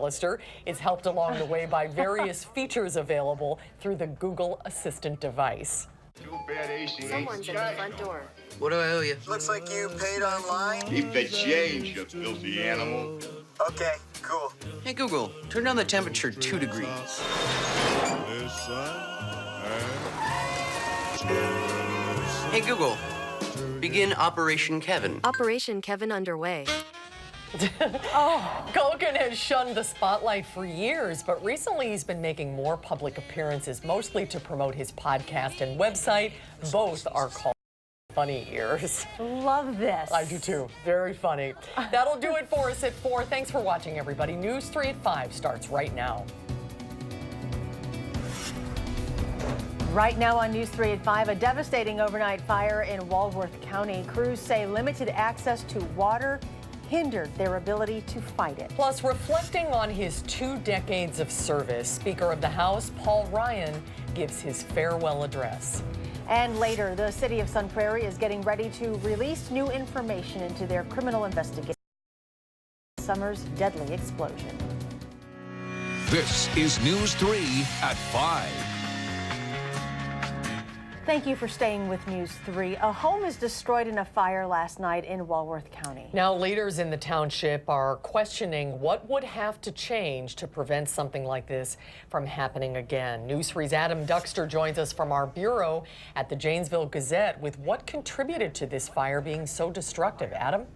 is helped along the way by various features available through the Google Assistant device. Someone's at the front door. What do I owe you? Looks like you paid online. Keep the change, you filthy animal. Okay, cool. Hey, Google, turn down the temperature 2 degrees. Hey, Google, begin Operation Kevin. Operation Kevin underway. Culkin has shunned the spotlight for years, but recently he's been making more public appearances, mostly to promote his podcast and website. Both are called Funny Ears. Love this. I do too. Very funny. That'll do it for us at 4. Thanks for watching, everybody. News 3 at 5 starts right now. Right now on News 3 at 5, a devastating overnight fire in Walworth County. Crews say limited access to water hindered their ability to fight it. Plus, reflecting on his 2 decades of service, Speaker of the House Paul Ryan gives his farewell address. And later, the city of Sun Prairie is getting ready to release new information into their criminal investigation. Summer's deadly explosion. This is News 3 at 5. Thank you for staying with News 3. A home is destroyed in a fire last night in Walworth County. Now, leaders in the township are questioning what would have to change to prevent something like this from happening again. News 3's Adam Duxter joins us from our bureau at the Janesville Gazette with what contributed to this fire being so destructive. Adam?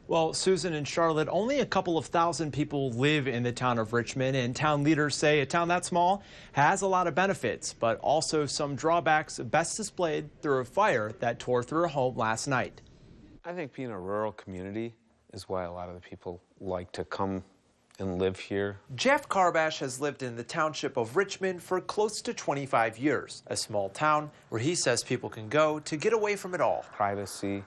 Well, Susan and Charlotte, only a couple of thousand people live in the town of Richmond, and town leaders say a town that small has a lot of benefits, but also some drawbacks best displayed through a fire that tore through a home last night. I think being a rural community is why a lot of the people like to come and live here. Jeff Carbash has lived in the township of Richmond for close to 25 years, a small town where he says people can go to get away from it all. Privacy.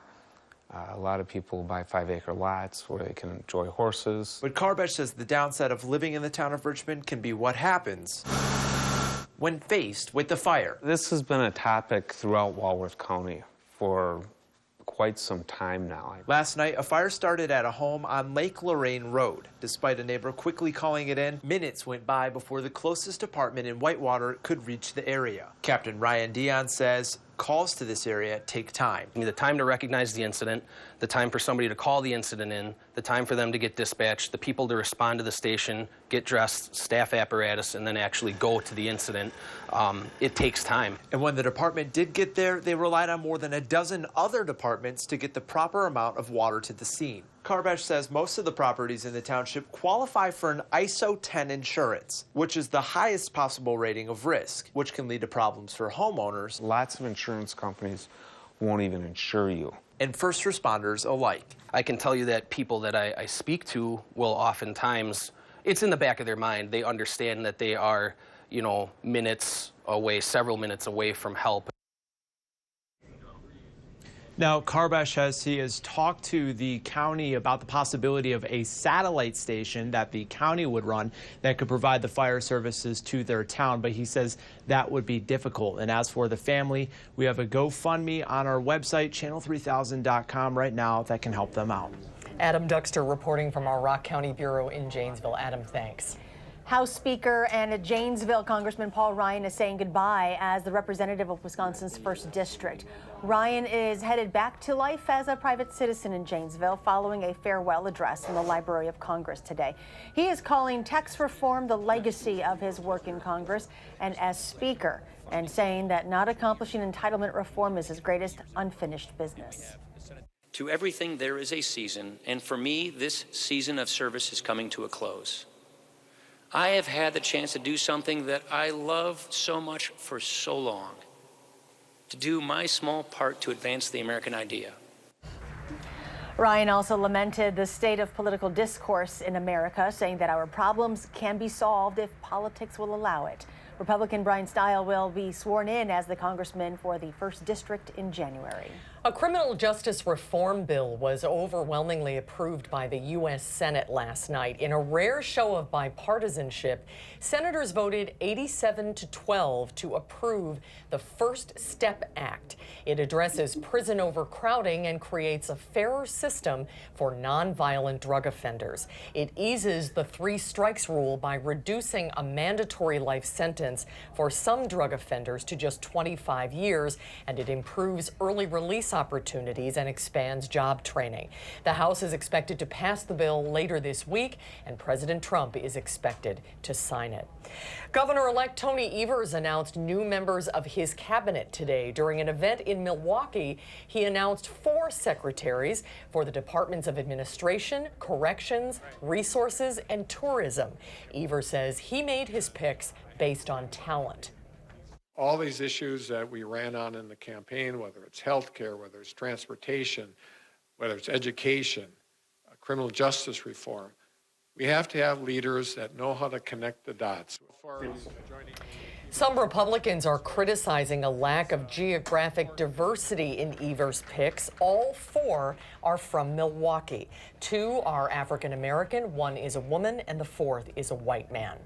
A lot of people buy 5-acre lots where they can enjoy horses. But Carbash says the downside of living in the town of Richmond can be what happens when faced with the fire. This has been a topic throughout Walworth County for quite some time now. Last night, a fire started at a home on Lake Lorraine Road. Despite a neighbor quickly calling it in, minutes went by before the closest department in Whitewater could reach the area. Captain Ryan Dion says calls to this area take time. The time to recognize the incident, the time for somebody to call the incident in, the time for them to get dispatched, the people to respond to the station, get dressed, staff apparatus, and then actually go to the incident. It takes time. And when the department did get there, they relied on more than a dozen other departments to get the proper amount of water to the scene. Carbash says most of the properties in the township qualify for an ISO 10 insurance, which is the highest possible rating of risk, which can lead to problems for homeowners. Lots of insurance companies won't even insure you. And first responders alike. I can tell you that people that I speak to will oftentimes, it's in the back of their mind, they understand that they are, minutes away, several minutes away from help. Now, Carbash says he has talked to the county about the possibility of a satellite station that the county would run that could provide the fire services to their town, but he says that would be difficult. And as for the family, we have a GoFundMe on our website, channel3000.com right now that can help them out. Adam Duxter reporting from our Rock County Bureau in Janesville. Adam, thanks. House Speaker and Janesville Congressman Paul Ryan is saying goodbye as the representative of Wisconsin's 1st District. Ryan is headed back to life as a private citizen in Janesville following a farewell address in the Library of Congress today. He is calling tax reform the legacy of his work in Congress and as Speaker, and saying that not accomplishing entitlement reform is his greatest unfinished business. To everything there is a season, and for me, this season of service is coming to a close. I have had the chance to do something that I love so much for so long, to do my small part to advance the American idea. Ryan also lamented the state of political discourse in America, saying that our problems can be solved if politics will allow it. Republican Brian Stile will be sworn in as the congressman for the 1st District in January. A criminal justice reform bill was overwhelmingly approved by the U.S. Senate last night. In a rare show of bipartisanship, senators voted 87-12 to approve the First Step Act. It addresses prison overcrowding and creates a fairer system for nonviolent drug offenders. It eases the 3 strikes rule by reducing a mandatory life sentence for some drug offenders to just 25 years, and it improves early release opportunities and expands job training. The House is expected to pass the bill later this week, and President Trump is expected to sign it. Governor-elect Tony Evers announced new members of his cabinet today. During an event in Milwaukee, he announced 4 secretaries for the Departments of Administration, Corrections, Resources, and Tourism. Evers says he made his picks based on talent. All these issues that we ran on in the campaign, whether it's health care, whether it's transportation, whether it's education, criminal justice reform, we have to have leaders that know how to connect the dots. Some Republicans are criticizing a lack of geographic diversity in Evers' picks. All 4 are from Milwaukee. 2 are African American, 1 is a woman, and the 4th is a white man.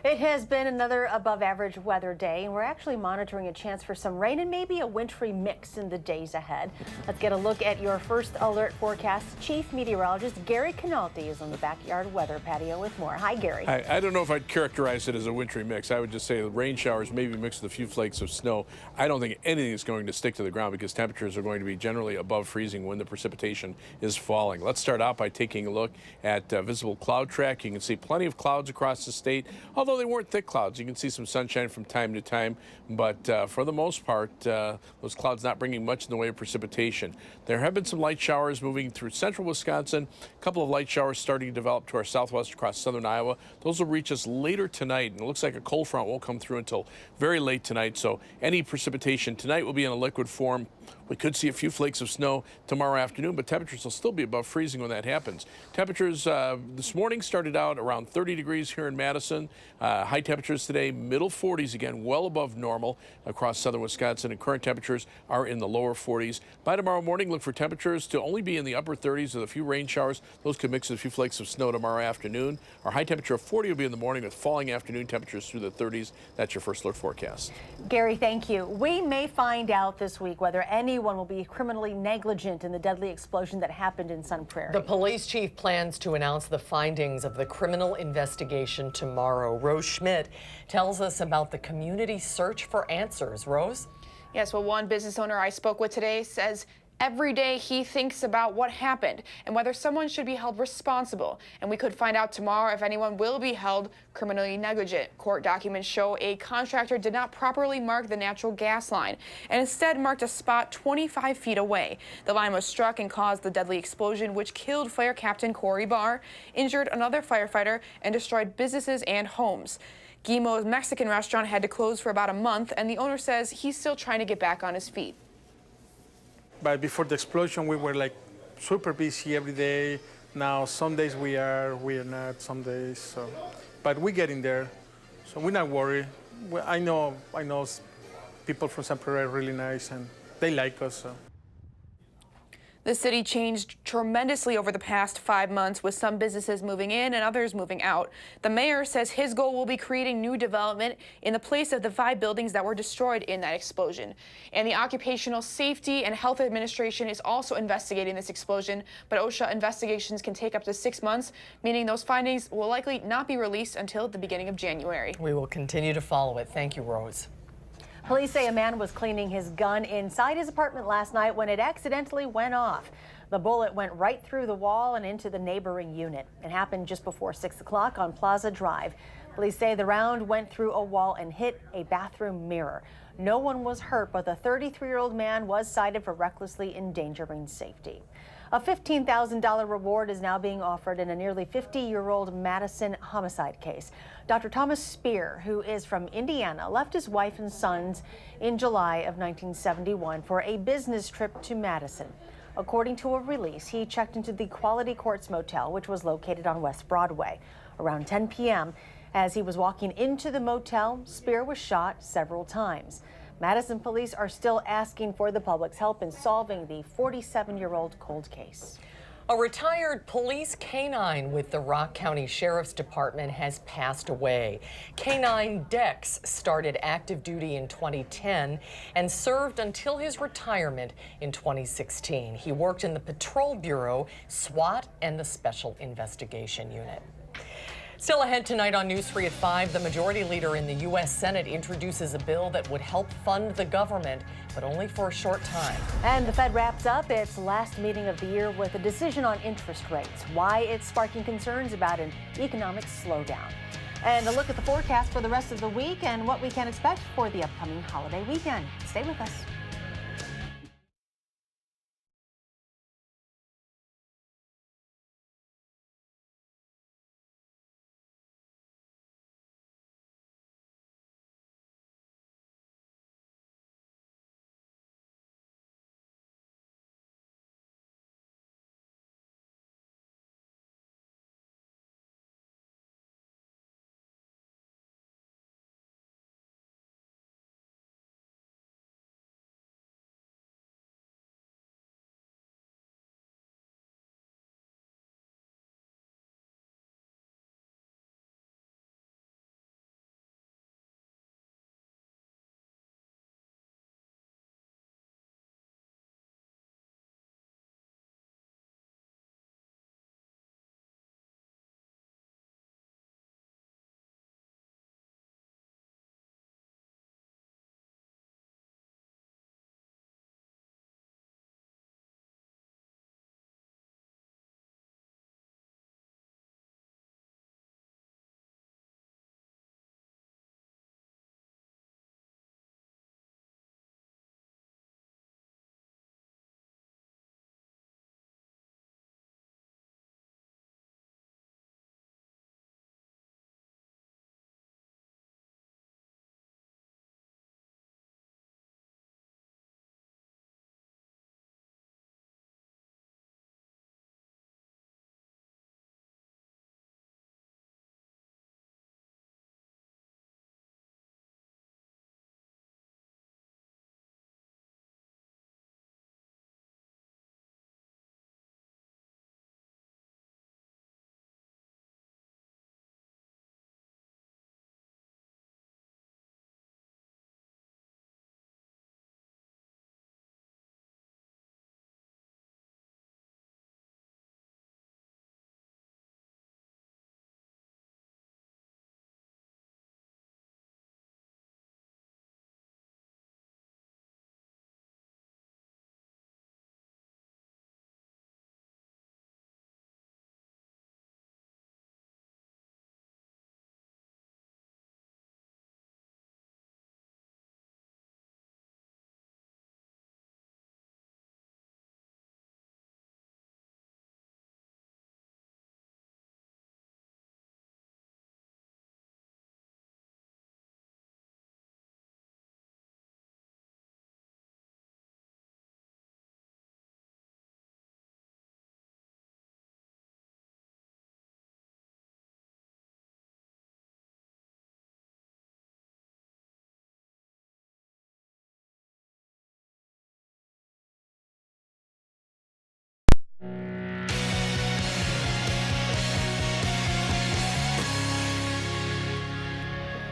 It has been another above-average weather day, and we're actually monitoring a chance for some rain and maybe a wintry mix in the days ahead. Let's get a look at your first alert forecast. Chief Meteorologist Gary Canalti is on the backyard weather patio with more. Hi, Gary. I don't know if I'd characterize it as a wintry mix. I would just say the rain showers maybe mixed with a few flakes of snow. I don't think anything is going to stick to the ground because temperatures are going to be generally above freezing when the precipitation is falling. Let's start out by taking a look at visible cloud track. You can see plenty of clouds across the state, although they weren't thick clouds. You can see some sunshine from time to time, but for the most part, those clouds not bringing much in the way of precipitation. There have been some light showers moving through central Wisconsin, a couple of light showers starting to develop to our southwest across southern Iowa. Those will reach us later tonight, and it looks like a cold front won't come through until very late tonight, so any precipitation tonight will be in a liquid form. We could see a few flakes of snow tomorrow afternoon, but temperatures will still be above freezing when that happens. Temperatures this morning started out around 30 degrees here in Madison. High temperatures today, middle 40s again, well above normal across southern Wisconsin, and current temperatures are in the lower 40s. By tomorrow morning, look for temperatures to only be in the upper 30s with a few rain showers. Those could mix with a few flakes of snow tomorrow afternoon. Our high temperature of 40 will be in the morning with falling afternoon temperatures through the 30s. That's your first alert forecast. Gary, thank you. We may find out this week whether anyone will be criminally negligent in the deadly explosion that happened in Sun Prairie. The police chief plans to announce the findings of the criminal investigation tomorrow. Rose Schmidt tells us about the community search for answers. Rose? Yes, well, one business owner I spoke with today says every day he thinks about what happened and whether someone should be held responsible. And we could find out tomorrow if anyone will be held criminally negligent. Court documents show a contractor did not properly mark the natural gas line and instead marked a spot 25 feet away. The line was struck and caused the deadly explosion, which killed Fire Captain Corey Barr, injured another firefighter, and destroyed businesses and homes. Guimo's Mexican restaurant had to close for about a month, and the owner says he's still trying to get back on his feet. But before the explosion, we were like super busy every day. Now, some days we are not, some days. So, but we're getting there, so we're not worried. I know people from Sun Prairie are really nice, and they like us. So. The city changed tremendously over the past 5 months, with some businesses moving in and others moving out. The mayor says his goal will be creating new development in the place of the 5 buildings that were destroyed in that explosion. And the Occupational Safety and Health Administration is also investigating this explosion, but OSHA investigations can take up to 6 months, meaning those findings will likely not be released until the beginning of January. We will continue to follow it. Thank you, Rose. Police say a man was cleaning his gun inside his apartment last night when it accidentally went off. The bullet went right through the wall and into the neighboring unit. It happened just before 6 o'clock on Plaza Drive. Police say the round went through a wall and hit a bathroom mirror. No one was hurt, but the 33-year-old man was cited for recklessly endangering safety. A $15,000 reward is now being offered in a nearly 50-year-old Madison homicide case. Dr. Thomas Spear, who is from Indiana, left his wife and sons in July of 1971 for a business trip to Madison. According to a release, he checked into the Quality Courts Motel, which was located on West Broadway. Around 10 p.m., as he was walking into the motel, Spear was shot several times. Madison police are still asking for the public's help in solving the 47-year-old cold case. A retired police canine with the Rock County Sheriff's Department has passed away. Canine Dex started active duty in 2010 and served until his retirement in 2016. He worked in the Patrol Bureau, SWAT, and the Special Investigation Unit. Still ahead tonight on News 3 at 5, the majority leader in the U.S. Senate introduces a bill that would help fund the government, but only for a short time. And the Fed wraps up its last meeting of the year with a decision on interest rates, why it's sparking concerns about an economic slowdown. And a look at the forecast for the rest of the week and what we can expect for the upcoming holiday weekend. Stay with us.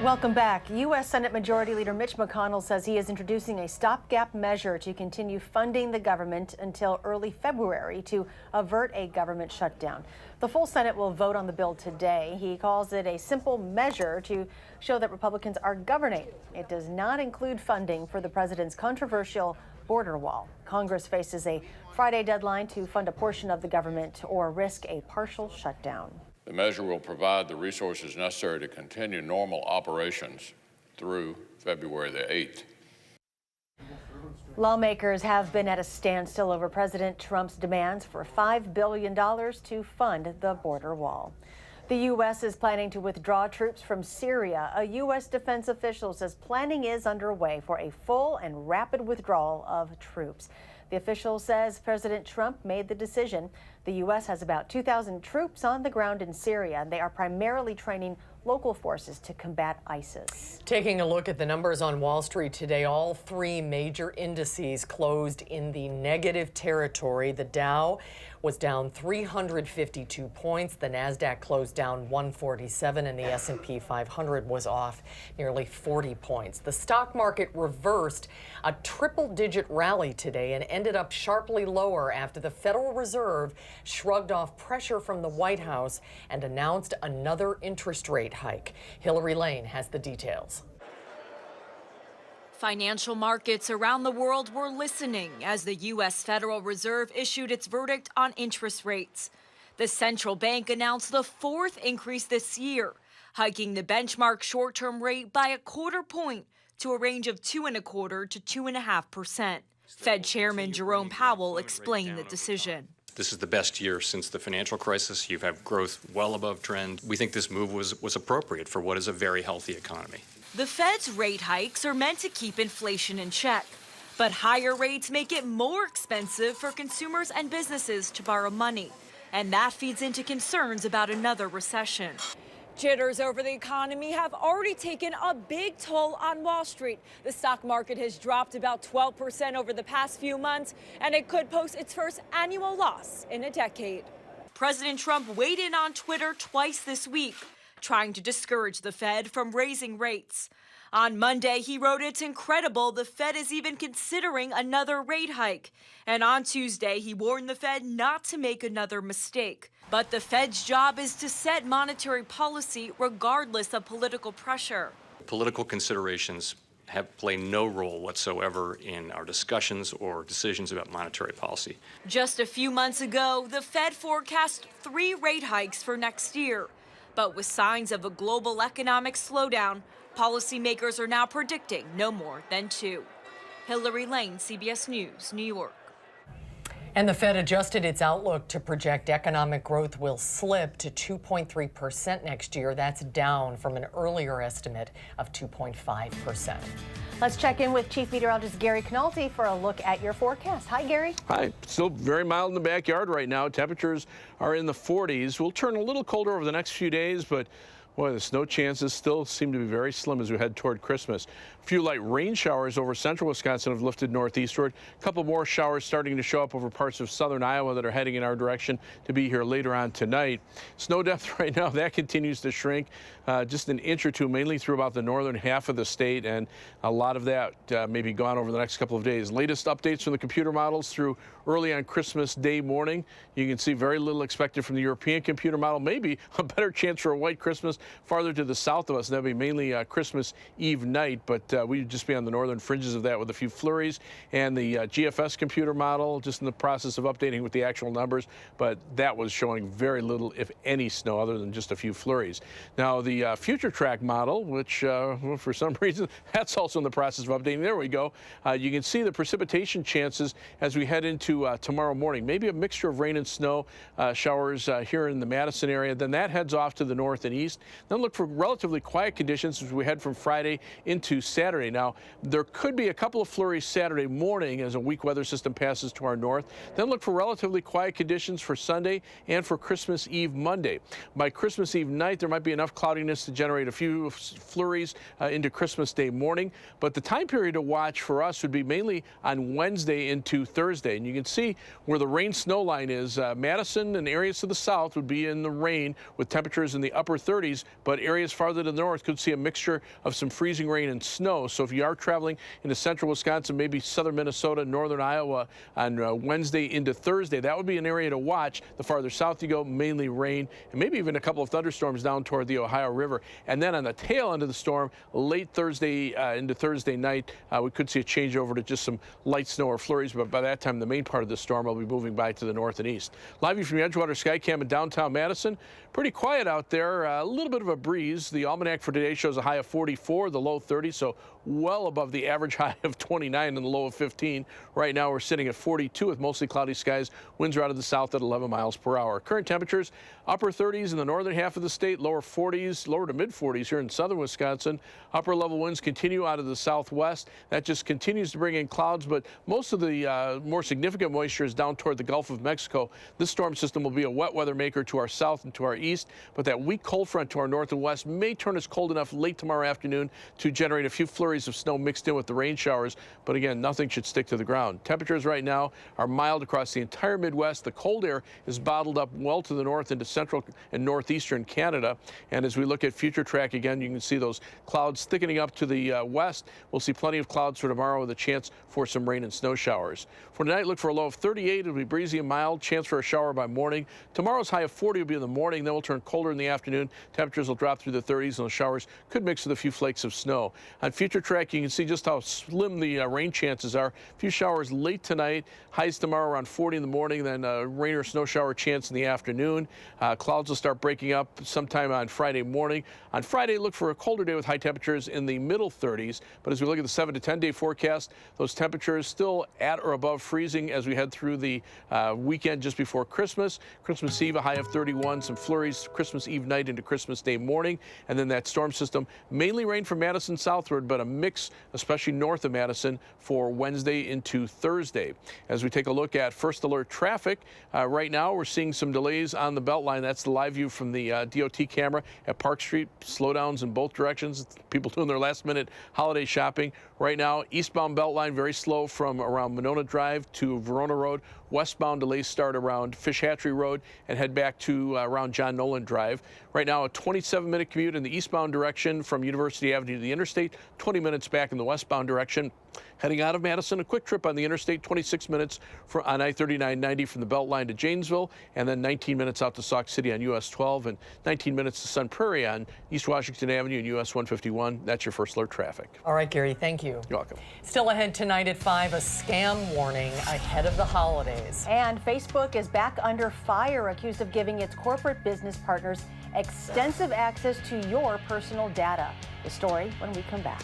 Welcome back. U.S. Senate Majority Leader Mitch McConnell says he is introducing a stopgap measure to continue funding the government until early February to avert a government shutdown. The full Senate will vote on the bill today. He calls it a simple measure to show that Republicans are governing. It does not include funding for the president's controversial border wall. Congress faces a Friday deadline to fund a portion of the government or risk a partial shutdown. The measure will provide the resources necessary to continue normal operations through February the 8th. Lawmakers have been at a standstill over President Trump's demands for $5 billion to fund the border wall. The U.S. is planning to withdraw troops from Syria. A U.S. defense official says planning is underway for a full and rapid withdrawal of troops. The official says President Trump made the decision The U.S. has about 2,000 troops on the ground in Syria, and they are primarily training local forces to combat ISIS. Taking a look at the numbers on Wall Street today, all three major indices closed in the negative territory. The Dow was down 352 points. The Nasdaq closed down 147, and the S&P 500 was off nearly 40 points. The stock market reversed a triple-digit rally today and ended up sharply lower after the Federal Reserve shrugged off pressure from the White House and announced another interest rate hike. Hillary Lane has the details. Financial markets around the world were listening as the U.S. Federal Reserve issued its verdict on interest rates. The central bank announced the fourth increase this year, hiking the benchmark short-term rate by a quarter point to a range of 2.25% to 2.5%. Fed Chairman Jerome Powell explained the decision. This is the best year since the financial crisis. You've had growth well above trend. We think this move was appropriate for what is a very healthy economy. The Fed's rate hikes are meant to keep inflation in check, but higher rates make it more expensive for consumers and businesses to borrow money, and that feeds into concerns about another recession. Jitters over the economy have already taken a big toll on Wall Street. The stock market has dropped about 12% over the past few months, and it could post its first annual loss in a decade. President Trump weighed in on Twitter twice this week, trying to discourage the Fed from raising rates. On Monday, he wrote, "It's incredible the Fed is even considering another rate hike." And on Tuesday, he warned the Fed not to make another mistake. But the Fed's job is to set monetary policy regardless of political pressure. Political considerations play no role whatsoever in our discussions or decisions about monetary policy. Just a few months ago, the Fed forecast 3 rate hikes for next year. But with signs of a global economic slowdown, policymakers are now predicting no more than 2. Hillary Lane, CBS News, New York. And the Fed adjusted its outlook to project economic growth will slip to 2.3% next year. That's down from an earlier estimate of 2.5%. Let's check in with Chief Meteorologist Gary Canalti for a look at your forecast. Hi, Gary. Hi. Still very mild in the backyard right now. Temperatures are in the 40s. We'll turn a little colder over the next few days, but boy, the snow chances still seem to be very slim as we head toward Christmas. A few light rain showers over central Wisconsin have lifted northeastward. A couple more showers starting to show up over parts of southern Iowa that are heading in our direction to be here later on tonight. Snow depth right now, that continues to shrink just an inch or two, mainly through about the northern half of the state, and a lot of that may be gone over the next couple of days. Latest updates from the computer models through early on Christmas Day morning. You can see very little expected from the European computer model. Maybe a better chance for a white Christmas farther to the south of us. That'll be mainly Christmas Eve night, but we'd just be on the northern fringes of that with a few flurries. And the GFS computer model, just in the process of updating with the actual numbers, but that was showing very little, if any, snow other than just a few flurries. Now, the future track model, which well, for some reason, that's also in the process of updating. There we go. You can see the precipitation chances as we head into tomorrow morning. Maybe a mixture of rain and snow showers here in the Madison area. Then that heads off to the north and east. Then look for relatively quiet conditions as we head from Friday into Saturday. Now, there could be a couple of flurries Saturday morning as a weak weather system passes to our north. Then look for relatively quiet conditions for Sunday and for Christmas Eve Monday. By Christmas Eve night, there might be enough cloudiness to generate a few flurries into Christmas Day morning. But the time period to watch for us would be mainly on Wednesday into Thursday. And you can see where the rain snow line is. Madison and areas to the south would be in the rain with temperatures in the upper 30s, but areas farther to the north could see a mixture of some freezing rain and snow. So if you are traveling into central Wisconsin, maybe southern Minnesota, northern Iowa on Wednesday into Thursday, that would be an area to watch. The farther south you go, mainly rain, and maybe even a couple of thunderstorms down toward the Ohio River. And then on the tail end of the storm, late Thursday into Thursday night, we could see a changeover to just some light snow or flurries, but by that time, the main part of the storm will be moving by to the north and east. Live view from the Edgewater Skycam in downtown Madison. Pretty quiet out there, a little bit of a breeze. The almanac for today shows a high of 44, the low 30, so well above the average high of 29 and the low of 15. Right now we're sitting at 42 with mostly cloudy skies. Winds are out of the south at 11 miles per hour. Current temperatures upper 30s in the northern half of the state, lower 40s, lower to mid 40s here in southern Wisconsin. Upper level winds continue out of the southwest. That just continues to bring in clouds, but most of the more significant moisture is down toward the Gulf of Mexico. This storm system will be a wet weather maker to our south and to our east, but that weak cold front to our north and west may turn us cold enough late tomorrow afternoon to generate a few flurries of snow mixed in with the rain showers. But again, nothing should stick to the ground. Temperatures right now are mild across the entire Midwest. The cold air is bottled up well to the north into central and northeastern Canada. And as we look at future track again, you can see those clouds thickening up to the west. We'll see plenty of clouds for tomorrow with a chance for some rain and snow showers. For tonight, look for a low of 38. It'll be breezy and mild. Chance for a shower by morning. Tomorrow's high of 40 will be in the morning. Then we'll turn colder in the afternoon. Temperatures will drop through the 30s, and the showers could mix with a few flakes of snow. On future track, you can see just how slim the rain chances are. A few showers late tonight. Highs tomorrow around 40 in the morning, then rain or snow shower chance in the afternoon. Clouds will start breaking up sometime on Friday morning. On Friday, look for a colder day with high temperatures in the middle 30s. But as we look at the 7 to 10 day forecast, those temperatures still at or above freezing as we head through the weekend just before Christmas. Christmas Eve, a high of 31, some flurries Christmas Eve night into Christmas Day morning. And then that storm system, mainly rain from Madison southward, but a mix, especially north of Madison, for Wednesday into Thursday. As we take a look at first alert traffic, right now we're seeing some delays on the Beltline. That's the live view from the DOT camera at Park Street. Slowdowns in both directions. People doing their last minute holiday shopping. Right now, eastbound Beltline very slow from around Monona Drive to Verona Road. Westbound delays start around Fish Hatchery Road and head back to around John Nolan Drive. Right now, a 27-minute commute in the eastbound direction from University Avenue to the interstate, 20 minutes back in the westbound direction. Heading out of Madison, a quick trip on the interstate, 26 minutes on I-3990 from the Beltline to Janesville, and then 19 minutes out to Sauk City on US 12 and 19 minutes to Sun Prairie on East Washington Avenue and US 151. That's your first alert traffic. All right, Gary, thank you. You're welcome. Still ahead tonight at 5, a scam warning ahead of the holidays. And Facebook is back under fire, accused of giving its corporate business partners extensive access to your personal data. The story when we come back.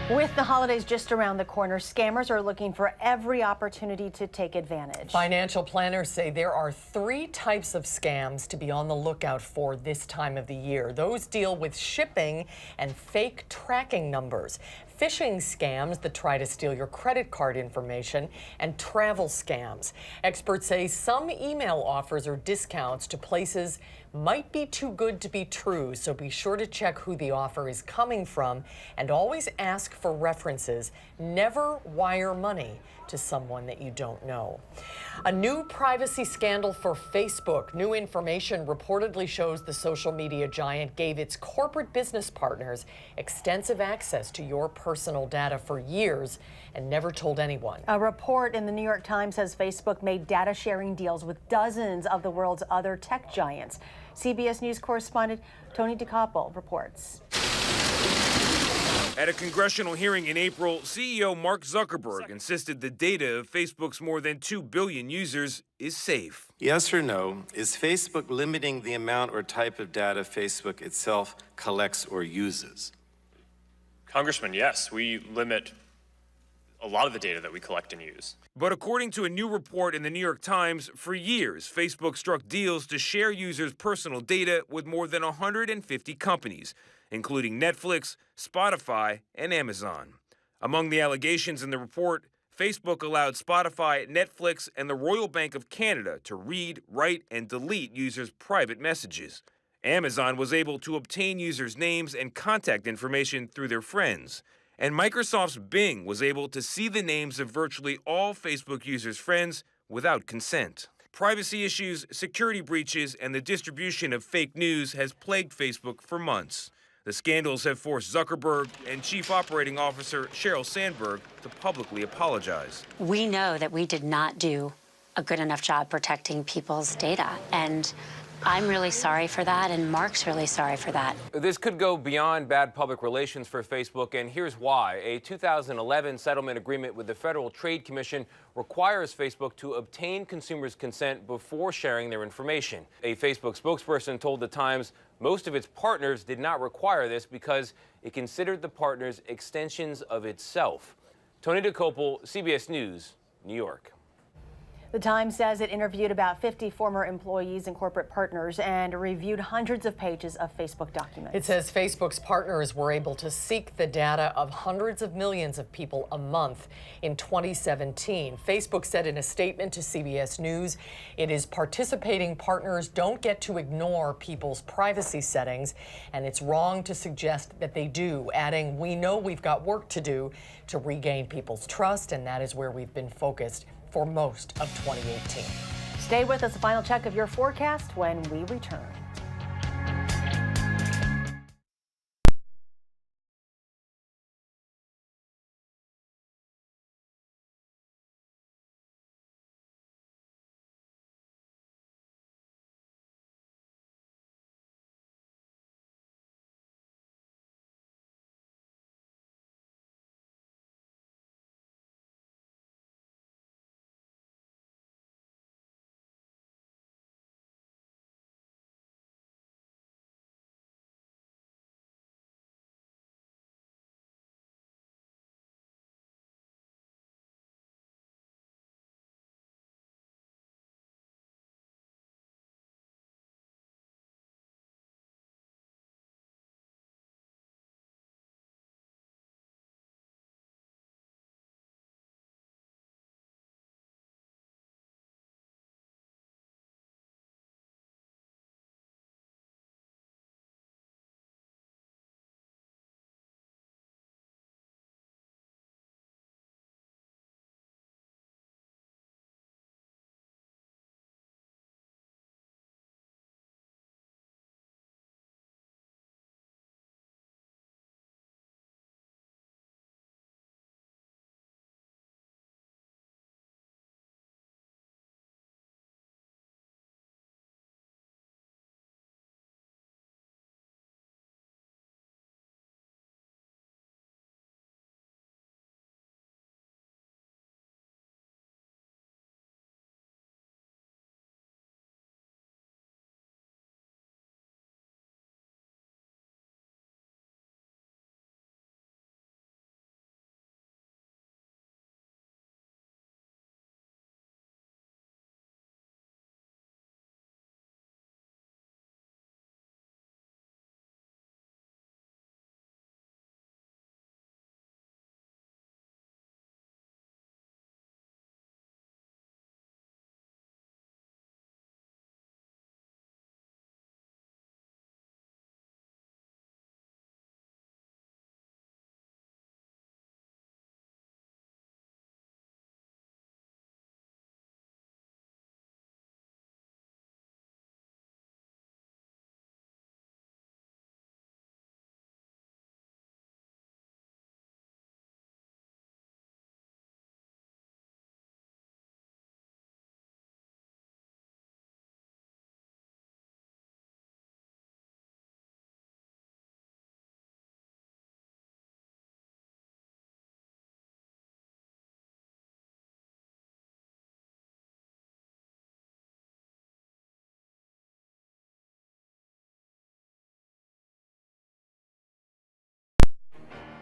With the holidays just around the corner, scammers are looking for every opportunity to take advantage. Financial planners say there are 3 types of scams to be on the lookout for this time of the year. Those deal with shipping and fake tracking numbers, phishing scams that try to steal your credit card information, and travel scams. Experts say some email offers or discounts to places might be too good to be true, so be sure to check who the offer is coming from and always ask for references. Never wire money to someone that you don't know. A new privacy scandal for Facebook. New information reportedly shows the social media giant gave its corporate business partners extensive access to your personal data for years and never told anyone. A report in the New York Times says Facebook made data sharing deals with dozens of the world's other tech giants. CBS News correspondent Tony DeCappo reports. At a congressional hearing in April, CEO Mark Zuckerberg insisted the data of Facebook's more than 2 billion users is safe. Yes or no, is Facebook limiting the amount or type of data Facebook itself collects or uses? Congressman, yes, we limit a lot of the data that we collect and use. But according to a new report in the New York Times, for years, Facebook struck deals to share users' personal data with more than 150 companies, including Netflix, Spotify, and Amazon. Among the allegations in the report, Facebook allowed Spotify, Netflix, and the Royal Bank of Canada to read, write, and delete users' private messages. Amazon was able to obtain users' names and contact information through their friends. And Microsoft's Bing was able to see the names of virtually all Facebook users' friends without consent. Privacy issues, security breaches, and the distribution of fake news has plagued Facebook for months. The scandals have forced Zuckerberg and Chief Operating Officer Sheryl Sandberg to publicly apologize. We know that we did not do a good enough job protecting people's data, and I'm really sorry for that, and Mark's really sorry for that. This could go beyond bad public relations for Facebook, and here's why. A 2011 settlement agreement with the Federal Trade Commission requires Facebook to obtain consumers' consent before sharing their information. A Facebook spokesperson told The Times most of its partners did not require this because it considered the partners extensions of itself. Tony DeCappo, CBS News, New York. The Times says it interviewed about 50 former employees and corporate partners and reviewed hundreds of pages of Facebook documents. It says Facebook's partners were able to seek the data of hundreds of millions of people a month in 2017. Facebook said in a statement to CBS News, it is participating partners don't get to ignore people's privacy settings, and it's wrong to suggest that they do, adding, we know we've got work to do to regain people's trust, and that is where we've been focused for most of 2018. Stay with us. A final check of your forecast when we return.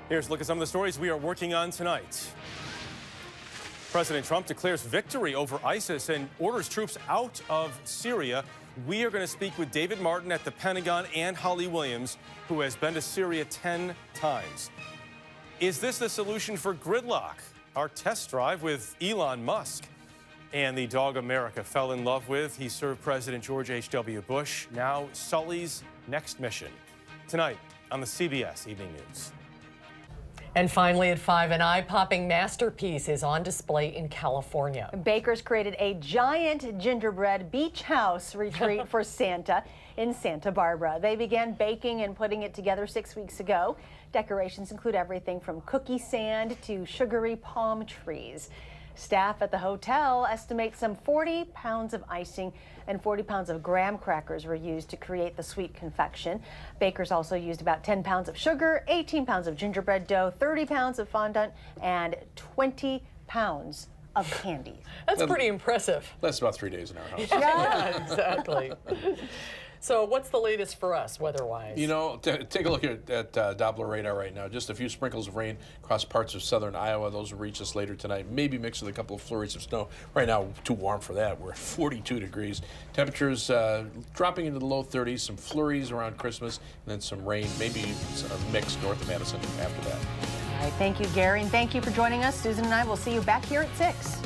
Here's a look at some of the stories we are working on tonight. President Trump declares victory over ISIS and orders troops out of Syria. We are going to speak with David Martin at the Pentagon and Holly Williams, who has been to Syria 10 times. Is this the solution for gridlock? Our test drive with Elon Musk. And the dog America fell in love with. He served President George H.W. Bush. Now Sully's next mission. Tonight on the CBS Evening News. And finally at 5, an eye-popping masterpiece is on display in California. Bakers created a giant gingerbread beach house retreat for Santa in Santa Barbara. They began baking and putting it together 6 weeks ago. Decorations include everything from cookie sand to sugary palm trees. Staff at the hotel estimate some 40 pounds of icing and 40 pounds of graham crackers were used to create the sweet confection. Bakers also used about 10 pounds of sugar, 18 pounds of gingerbread dough, 30 pounds of fondant, and 20 pounds of candy. That's pretty impressive. That's about 3 days in our house. Yeah, exactly. So what's the latest for us weather-wise? You know, take a look at Doppler radar right now. Just a few sprinkles of rain across parts of southern Iowa. Those will reach us later tonight. Maybe mixed with a couple of flurries of snow. Right now, too warm for that. We're at 42 degrees. Temperatures dropping into the low 30s. Some flurries around Christmas, and then some rain. Maybe a mix north of Madison after that. All right, thank you, Gary, and thank you for joining us. Susan and I will see you back here at 6.